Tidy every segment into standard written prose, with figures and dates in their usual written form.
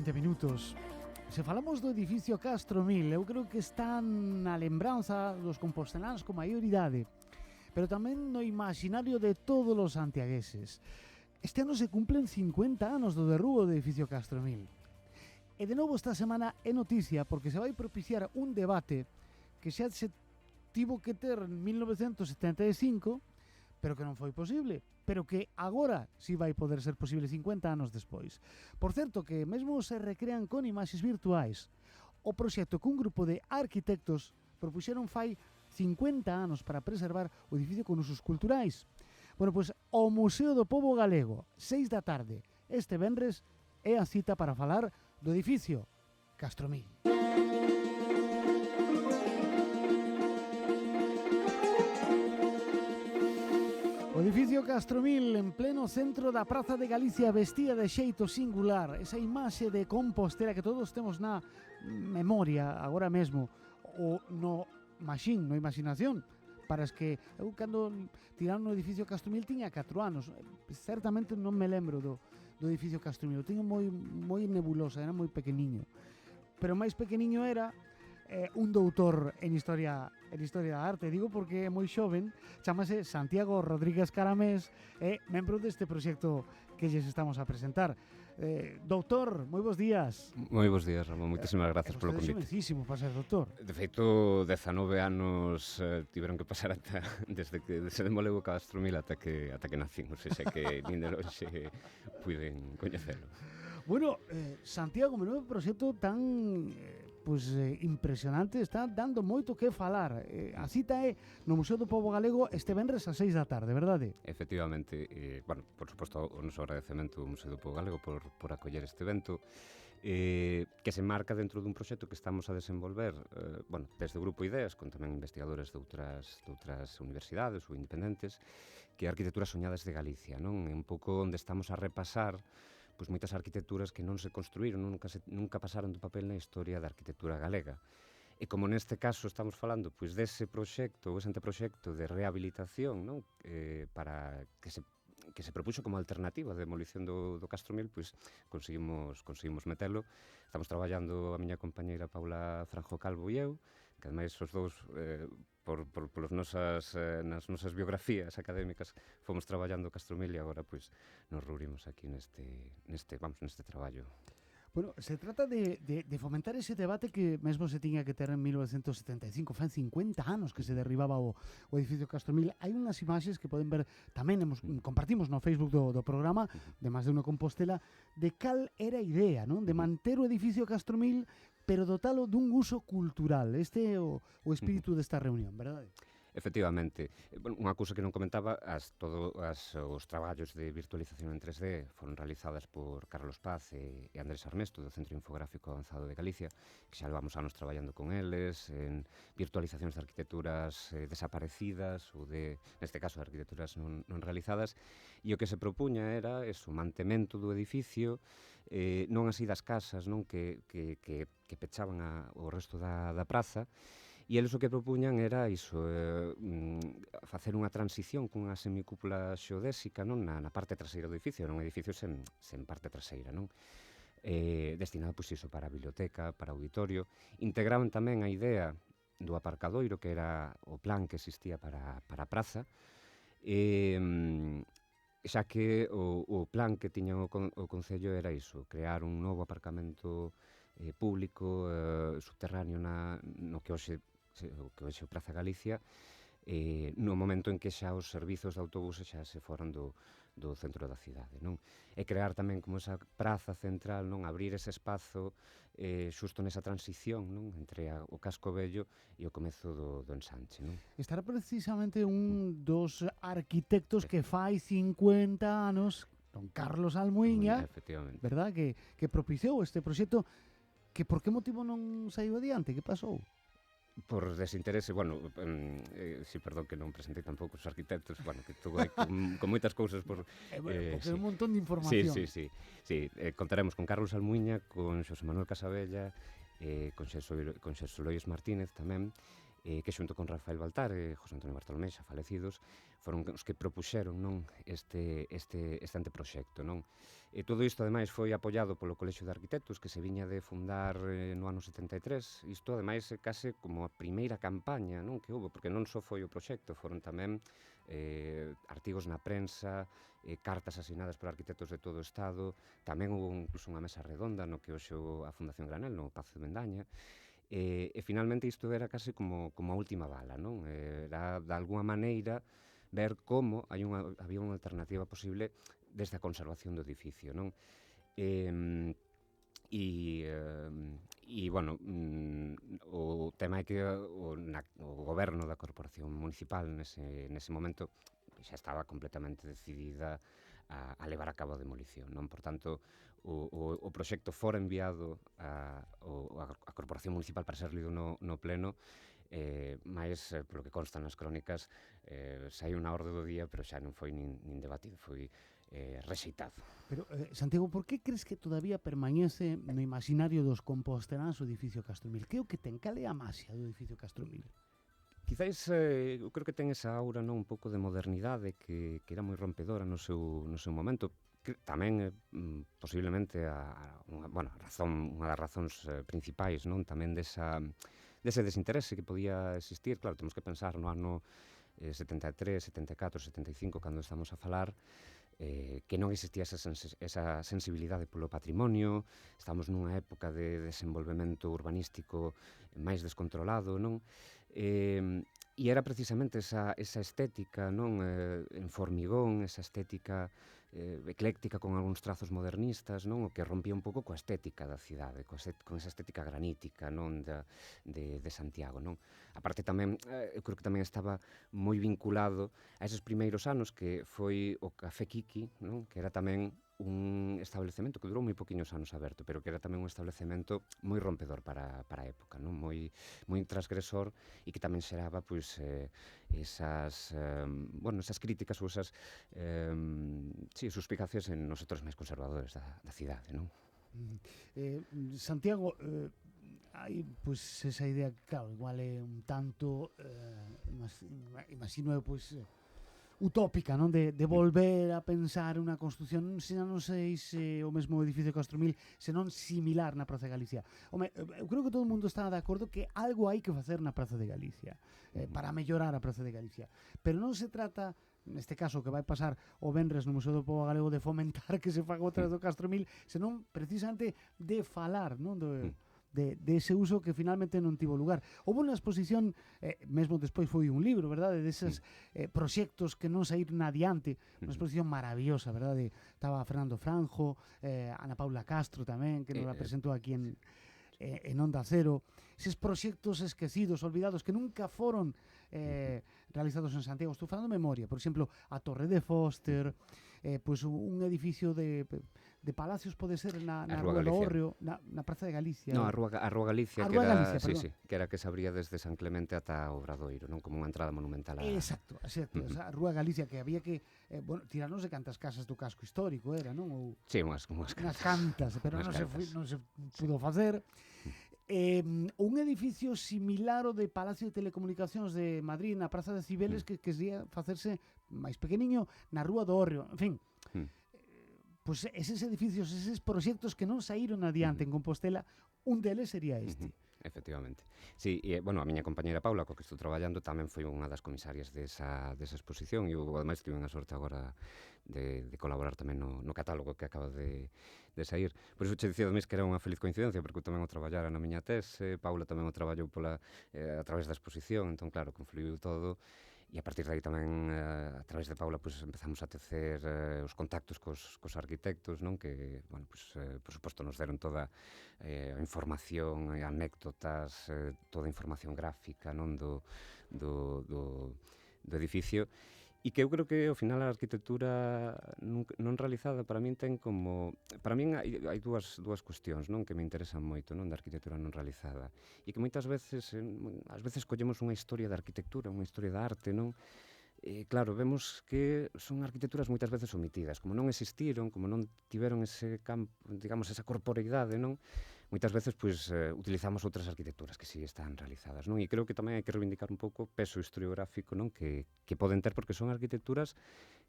20 minutos. Se falamos do edificio Castro Mil, eu creo que está na lembranza dos composteláns con maioridade, pero tamén no imaginario de todos os santiagueses. Este ano se cumplen 50 anos do derrubo do edificio Castro Mil. E de novo esta semana é noticia porque se vai propiciar un debate que xa se tivo que ter en 1975, pero que non foi posible, pero que agora si vai poder ser posible 50 anos despois. Por certo, que mesmo se recrean con imaxes virtuais. O proxecto que un grupo de arquitectos propuxeron fai 50 anos para preservar o edificio con usos culturais. Bueno, pois o Museo do Pobo Galego, 6 da tarde, este venres, é a cita para falar do edificio Castro Mil. O edificio Castro Mil en pleno centro da Praza de Galicia, vestida de xeito singular, esa imaxe de Compostela que todos temos na memoria agora mesmo, ou no maxín, no imaginación, para as que eu cando tiraron no edificio Castro Mil tiña 4 anos, certamente non me lembro do edificio Castro Mil, o tiño moi nebulosa, era moi pequeniño, pero máis pequeniño era un doutor en historia da arte, digo porque é moi xoven, chamase Santiago Rodríguez Caramés, é membro deste proxecto que lles estamos a presentar. Doutor, moi bons días. Moi bons días, Ramón, moitísimas gracias polo convite. É xovecísimo para ser doutor. De feito, 19 anos tiveron que pasar ata, desde que se demoleu o Castro Mil ata que nacín, ou seja que nin de lonxe puiden coñecelo. Bueno, Santiago, menudo proxecto tan impresionante, está dando moito que falar. A cita é no Museo do Pobo Galego este venres a 6 da tarde, verdade? Efectivamente, bueno, por suposto, o noso agradecemento ao Museo do Pobo Galego por acoller este evento, que se marca dentro dun proxecto que estamos a desenvolver, bueno, desde o Grupo Ideas, con tamén investigadores de outras universidades ou independentes, que é a Arquitectura Soñadas de Galicia, non? É un pouco onde estamos a repasar pois moitas arquitecturas que non se construíron, nunca pasaron do papel na historia da arquitectura galega. E como neste caso estamos falando pois dese proxecto, ese anteproxecto de rehabilitación, non? Para que se propuxo como alternativa de demolición do Castro Mil, pois conseguimos metelo. Estamos traballando a miña compañeira Paula Franjo Calvo e eu, que ademais os dous nas nosas biografías académicas fomos traballando o Castro Mil e agora pois nos reurimos aquí neste traballo. Bueno, se trata de fomentar ese debate que mesmo se tiña que ter en 1975, fan 50 anos que se derribaba o edificio Castro Mil. Hai unhas imaxes que poden ver, tamén compartimos no Facebook do programa, de Más de Unha Compostela, de cal era a idea, non? De manter o edificio Castro Mil, pero dotalo dun uso cultural. Este é o espírito desta reunión, verdade? Efectivamente, unha cousa que non comentaba, os traballos de virtualización en 3D foron realizadas por Carlos Paz e Andrés Armesto do Centro Infográfico Avanzado de Galicia, que xa levamos anos traballando con eles en virtualizacións de arquitecturas desaparecidas ou neste caso de arquitecturas non realizadas, e o que se propuña era o mantemento do edificio, non así das casas, non que pechaban o resto da praza. E eles o que propuñan era facer unha transición cunha semicúpula xeodésica, non, na parte traseira do edificio, era un edificio sen parte traseira, non? Destinado, pois, iso para a biblioteca, para auditorio. Integraban tamén a idea do aparcadoiro, que era o plan que existía para a praza, xa que o plan que tiña o Concello era iso, crear un novo aparcamento público subterráneo no que hoxe o Praza Galicia, no momento en que xa os servizos de autobuses xa se foran do centro da cidade, non? E crear tamén como esa praza central, non? Abrir ese espazo xusto nesa transición, non? Entre o casco vello e o comezo do ensanche, non? Estará precisamente un dos arquitectos que fai 50 anos, don Carlos Almuíña, verdad, que propiciou este proxecto, que por que motivo non saiu adiante? Que pasou? Por desinterese, bueno, perdón que non presentei tampouco os arquitectos, bueno, que estou aí con moitas cousas por... porque é un montón de información. Sí, contaremos con Carlos Almuíña, con Xosé Manuel Casabella, con Xerxo Lois Martínez tamén, que xunto con Rafael Baltar e José Antonio Bartolomé, xa falecidos, foron os que propuxeron, non, este anteproxecto, non? E todo isto, ademais, foi apoiado polo Colexio de Arquitectos, que se viña de fundar no ano 73. Isto, ademais, é case como a primeira campaña, non, que houve, porque non só foi o proxecto, foron tamén artigos na prensa, cartas asinadas por arquitectos de todo o Estado, tamén houve incluso unha mesa redonda no que hoxe a Fundación Granel, no Pazo de Mendaña, e finalmente isto era case como a última bala, non? Era, de alguma maneira, ver como había unha alternativa posible desde a conservación do edificio, non? Bueno, o tema é que o goberno da Corporación Municipal nese momento xa estaba completamente decidida a levar a cabo a demolición, non? Por tanto, o proxecto fora enviado a Corporación Municipal para ser lido no pleno, máis, polo que consta nas crónicas, saiu na orde do día, pero xa non foi nin debatido, foi rexeitado. Pero, Santiago, por que crees que todavía permanece no imaginario dos composteláns o edificio Castromil? Que é o que ten? Cal é a maxia do edificio Castromil? Quizáis, eu creo que ten esa aura, non, un pouco de modernidade que era moi rompedora no seu momento, que tamén posiblemente unha das razóns principais, non, tamén dese desinterese que podía existir. Claro, temos que pensar no ano 73, 74, 75, cando estamos a falar, que non existía esa sensibilidade polo patrimonio, estamos nunha época de desenvolvemento urbanístico máis descontrolado, non? E era precisamente esa estética, non, en formigón, esa estética ecléctica con algúns trazos modernistas, non, o que rompía un pouco coa estética da cidade, con esa estética granítica, non, de Santiago, non? A parte tamén, eu creo que tamén estaba moi vinculado a eses primeiros anos que foi o Café Kiki, non, que era tamén un establecemento que durou moi poquinhos anos aberto, pero que era tamén un establecemento moi rompedor para a época, non, moi transgresor, e que tamén xeraba, pois, esas críticas ou esas suspicacias en nosotros máis conservadores da cidade, non? Santiago, hai pois esa idea que, claro, igual é un tanto imagino eu, pois utópica, non, de volver a pensar unha construción, non sei se o mesmo edificio Castromil, senón similar na Praza de Galicia. Home, eu creo que todo o mundo está de acordo que algo hai que facer na Praza de Galicia para mellorar a Praza de Galicia, pero non se trata, neste caso que vai pasar o venres no Museo do Pobo Galego, de fomentar que se faga outra do Castromil, senón precisamente de falar, non, de ese uso que finalmente non tivo lugar. Houve unha exposición, mesmo despois foi un libro, verdade, deses proxectos que non saíron adiante, unha exposición maravillosa, verdade? Estaba Fernando Franjo, Ana Paula Castro tamén, que nos la presentou aquí en Onda Cero. Eses proxectos esquecidos, olvidados, que nunca foron realizados en Santiago. Estou falando de memoria, por exemplo, a Torre de Foster, pois un edificio de palacios, pode ser na Rúa do Hórreo, na Praza de Galicia. No, a Rúa Galicia, que era, que era que se abría desde San Clemente ata Obradoiro, non, como unha entrada monumental a... Exacto, a Rúa Galicia, que había que tirarnos de cantas casas do casco histórico, era, non? Sí, unhas cantas, pero non se pudo facer. Un edificio similar ao de Palacio de Telecomunicacións de Madrid, na Praza de Cibeles, que quería facerse máis pequeniño na Rúa do Hórreo. En fin, pois eses edificios, eses proxectos que non saíron adiante en Compostela, un deles sería este. Efectivamente. Sí, e, bueno, a miña compañera Paula, coa que estou traballando, tamén foi unha das comisarias desa exposición, e eu, ademais, tive unha sorte agora de colaborar tamén no catálogo que acaba de sair. Por iso che dicía, ademais, que era unha feliz coincidencia, porque eu tamén o traballara na miña tese, Paula tamén o traballou a través da exposición, entón, claro, confluiu todo. E a partir de aí tamén, a través de Paula, pues, empezamos a tecer os contactos cos arquitectos, non, que, bueno, pues, por suposto, nos deron toda a información, anécdotas, toda a información gráfica, non, do edificio, e que eu creo que ao final a arquitectura non realizada para min ten como... Para min hai dúas cuestións, non, que me interesan moito, non, da arquitectura non realizada, e que moitas veces, ás veces collemos unha historia da arquitectura, unha historia da arte, non? E claro, vemos que son arquitecturas moitas veces omitidas, como non existiron, como non tiveron ese campo, digamos, esa corporeidade, non? moitas veces pois utilizamos outras arquitecturas que si están realizadas, non? E creo que tamén hai que reivindicar un pouco o peso historiográfico, non, que poden ter, porque son arquitecturas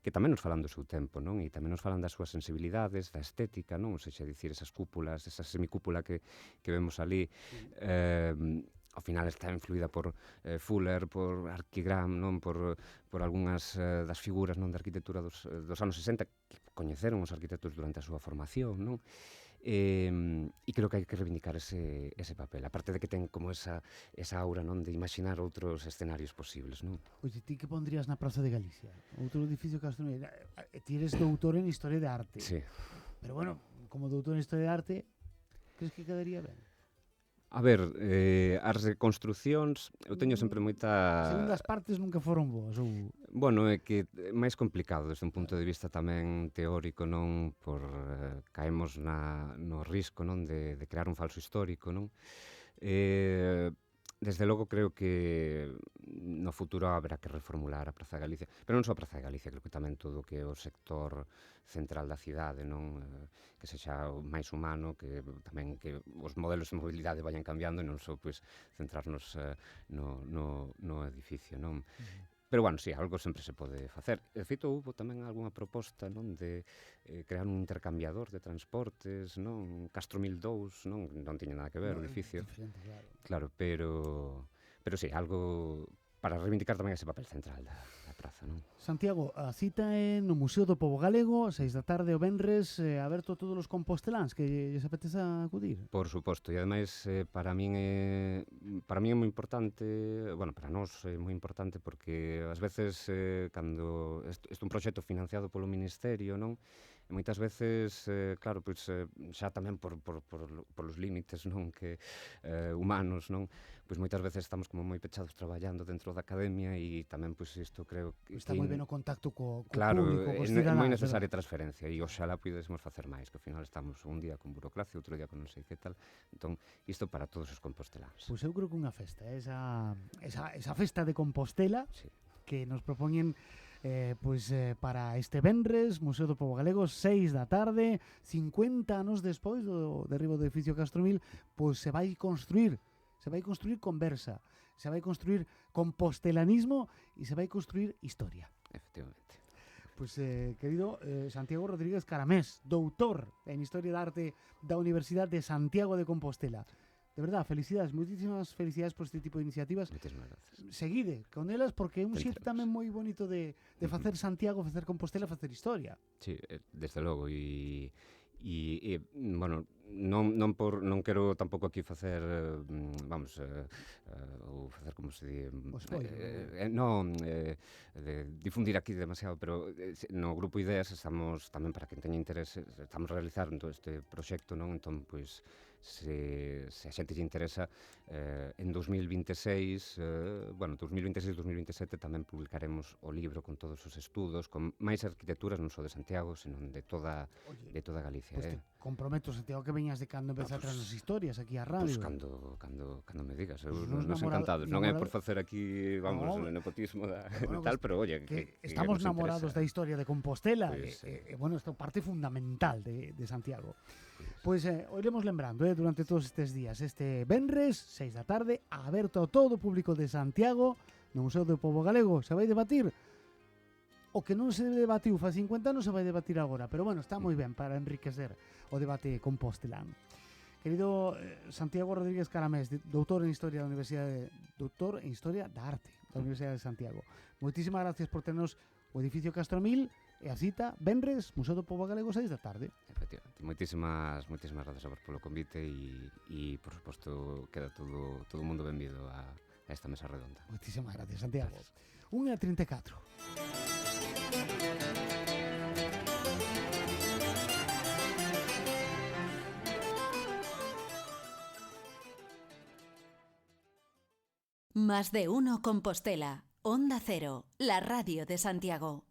que tamén nos falan do seu tempo, non? E tamén nos falan das súas sensibilidades, da estética, non? Ou seja, dicir, esas cúpulas, esa semicúpula que vemos ali, ao final está influída por Fuller, por Archigram, non? Por algunhas das figuras, non, da arquitectura dos anos 60 que coñeceron os arquitectos durante a súa formación, non? E creo que hai que reivindicar ese papel, aparte de que ten como esa aura, non, de imaginar outros escenarios posibles, non? Oye, ti que pondrías na Praza de Galicia? Outro edificio Castromil. Ti eres doutor en Historia de Arte. Sí. Pero bueno, como doutor en Historia de Arte, crees que quedaría ben? A ver, as reconstruccións, eu teño sempre moita... Segundas partes nunca foron boas, ou... Bueno, é que é máis complicado desde un punto de vista tamén teórico, non? Por caemos no risco, non? De crear un falso histórico, non? Desde logo creo que no futuro haberá que reformular a Praza de Galicia, pero non só a Praza de Galicia, creo que tamén todo o que é o sector central da cidade, non, que sexa máis humano, que tamén que os modelos de mobilidade vayan cambiando e non só pois centrarnos no edificio, non? Pero, bueno, sí, algo sempre se pode facer. De feito, houve tamén algunha proposta, non, de crear un intercambiador de transportes, non, Castromil 2, non tiña nada que ver o edificio. Diferente, claro, pero sí, algo para reivindicar tamén ese papel central da praza, non? Santiago, a cita é no Museo do Pobo Galego, 6 da tarde o venres, aberto a todos os composteláns que lles apeteza acudir. Por suposto, e ademais para min é moi importante, bueno, para nós é moi importante porque ás veces cando isto é un proxecto financiado polo Ministerio, non? E moitas veces, claro, pois xa tamén por os límites, non, que humanos, non? Pois moitas veces estamos como moi pechados traballando dentro da academia e tamén pois isto creo que está moi ben o contacto co claro, público, cos é cidadáns. moi necesaria transferencia e oxalá pudésemos facer máis, que ao final estamos un día con burocracia, outro día con non sei que tal. Entón, isto para todos os composteláns. Pois eu creo que unha festa, esa festa de Compostela, Sí. que nos propoñen para este venres, Museo do Pobo Galego, 6 da tarde, 50 anos despois do derribo do edificio Castromil, pois se vai construir conversa, se vai construir compostelanismo e se vai construir historia. Efectivamente. Pois, querido Santiago Rodríguez Caramés, doutor en Historia da Arte da Universidade de Santiago de Compostela. De verdad, felicidades, moitísimas felicidades por este tipo de iniciativas. Moitísimas gracias. Seguide con elas porque é un xeito Felicidades. tamén moi bonito de facer Santiago, facer Compostela, facer historia. Sí, desde logo e bueno, non quero tampouco aquí facer ou facer como se di de difundir aquí demasiado, pero no grupo Ideas estamos tamén para quen teña interese, estamos realizando este proxecto, non? Entón, pois se a xente lle interesa, en 2026, 2026-2027 tamén publicaremos o libro con todos os estudos, con máis arquitecturas non só de Santiago, senón de toda Galicia. Pois te comprometo, Santiago, que veñas de cando empezar as historias aquí a radio. Pois cando me digas, eu Nos nos encantados. Non é por facer aquí, vamos, No. nepotismo Bueno, tal, pero oye, que estamos nos enamorados interesa. da historia de Compostela, Pois, bueno, esta parte fundamental de Santiago. Pois o iremos lembrando durante todos estes días. Este venres, 6 da tarde, aberto a todo o público de Santiago, no Museo do Pobo Galego. Se vai debatir o que non se debatiu fa 50 anos, se vai debatir agora. Pero bueno, está moi ben para enriquecer o debate compostelán. Querido Santiago Rodríguez Caramés, doutor en Historia da Universidade, doutor en Historia da Arte da Universidade de Santiago. Moitísimas gracias por ternos o edificio Castromil e a cita venres, Museo do Pobo Galego, 6 da tarde. Efectivamente. Moitísimas gracias a vos polo convite e por suposto queda todo o mundo benvido a esta mesa redonda. Moitísimas gracias, Santiago. 1:34. Más de uno Compostela, Onda Cero, la radio de Santiago.